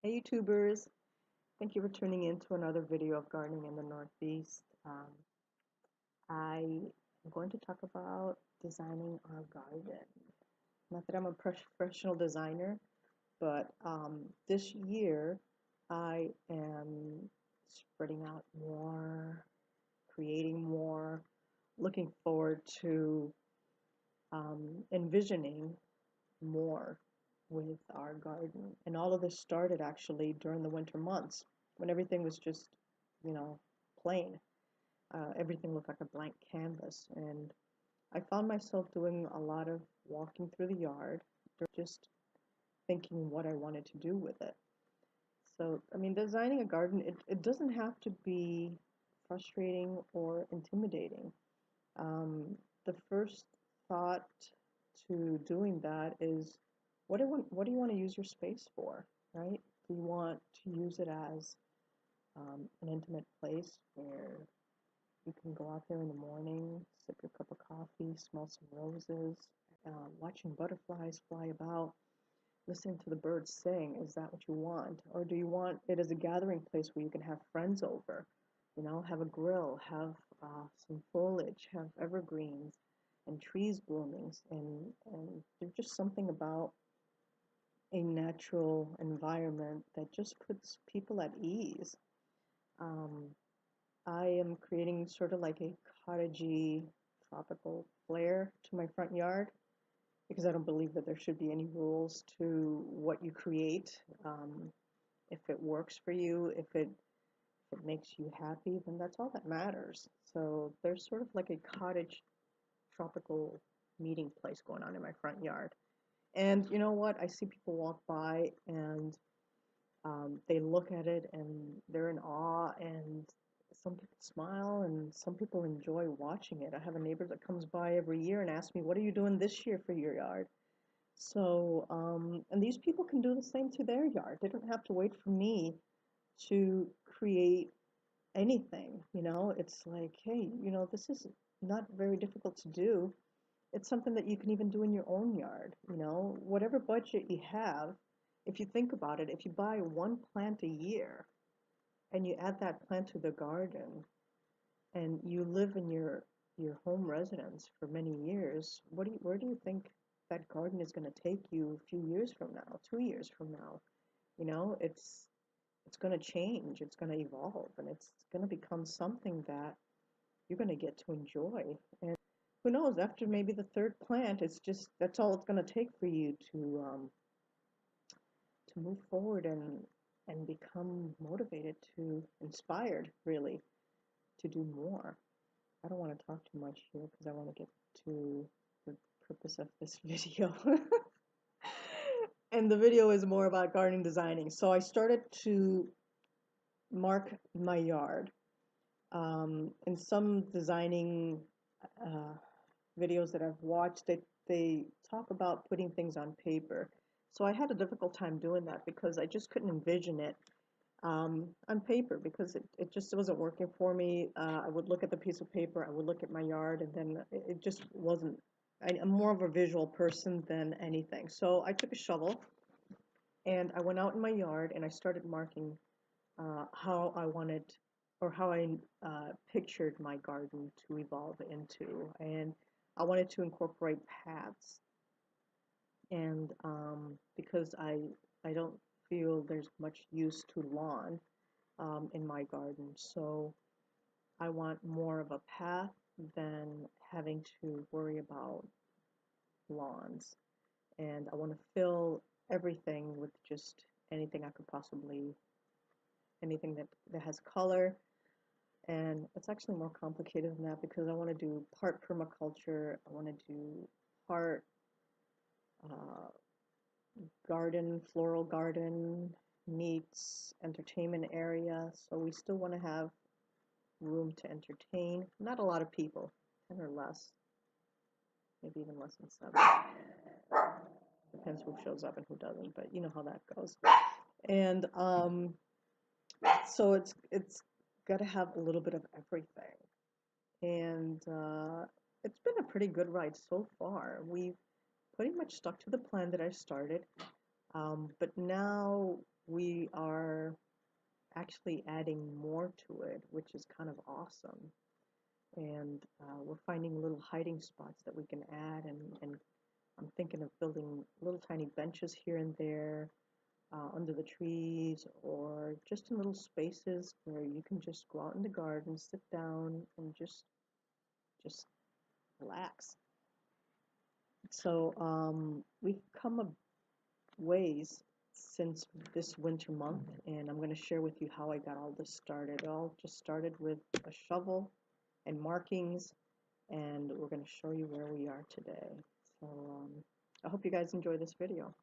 Hey YouTubers, thank you for tuning in to another video of gardening in the Northeast. I am going to talk about designing our garden. Not that I'm a professional designer, but this year I am spreading out more, creating more, looking forward to envisioning more with our garden. And all of this started actually during the winter months when everything was just, you know, plain. Everything looked like a blank canvas. And I found myself doing a lot of walking through the yard, just thinking what I wanted to do with it. So, I mean, designing a garden, it doesn't have to be frustrating or intimidating. The first thought to doing that is what do you want to use your space for, right? Do you want to use it as an intimate place where you can go out there in the morning, sip your cup of coffee, smell some roses, watching butterflies fly about, listening to the birds sing? Is that what you want? Or do you want it as a gathering place where you can have friends over, have a grill, have some foliage, have evergreens and trees blooming, and there's just something about a natural environment that just puts people at ease. Um, I am creating sort of like a cottagey tropical flair to my front yard because I don't believe that there should be any rules to what you create. If it works for you, if it makes you happy, then that's all that matters. So there's sort of like a cottage tropical meeting place going on in my front yard. And you know what? I see people walk by and they look at it and they're in awe, and some people smile and some people enjoy watching it. I have a neighbor that comes by every year and asks me, "What are you doing this year for your yard?" So, and these people can do the same to their yard. They don't have to wait for me to create anything. It's like, hey, this is not very difficult to do. It's something that you can even do in your own yard. Whatever budget you have, if you think about it, if you buy one plant a year and you add that plant to the garden and you live in your home residence for many years, where do you think that garden is going to take you a few years from now, 2 years from now? It's going to change, it's going to evolve, and it's going to become something that you're going to get to enjoy. And who knows, after maybe the third plant, it's just that's all it's going to take for you to move forward and become motivated, to inspired, really, to do more. I don't want to talk too much here because I want to get to the purpose of this video. And the video is more about gardening designing. So I started to mark my yard. In some designing uh, videos that I've watched, they talk about putting things on paper. So I had a difficult time doing that because I just couldn't envision it on paper because it just wasn't working for me. I would look at the piece of paper, I would look at my yard, and then it just wasn't. I'm more of a visual person than anything. So I took a shovel and I went out in my yard and I started marking how I wanted, or how I pictured my garden to evolve into. And I wanted to incorporate paths. And because I don't feel there's much use to lawn in my garden, so I want more of a path than having to worry about lawns. And I want to fill everything with just anything I could possibly, anything that has color. And it's actually more complicated than that because I want to do part permaculture, I want to do part uh, garden, floral garden meets entertainment area. So we still want to have room to entertain. Not a lot of people, 10 or less, maybe even less than 7. Depends who shows up and who doesn't, but you know how that goes. And so it's got to have a little bit of everything. And it's been a pretty good ride so far. We've pretty much stuck to the plan that I started, but now we are actually adding more to it, which is kind of awesome. And we're finding little hiding spots that we can add, and I'm thinking of building little tiny benches here and there under the trees, or just in little spaces where you can just go out in the garden, sit down, and just relax. So we've come a ways since this winter month, and I'm going to share with you how I got all this started. It all just started with a shovel and markings, and we're going to show you where we are today. So I hope you guys enjoy this video.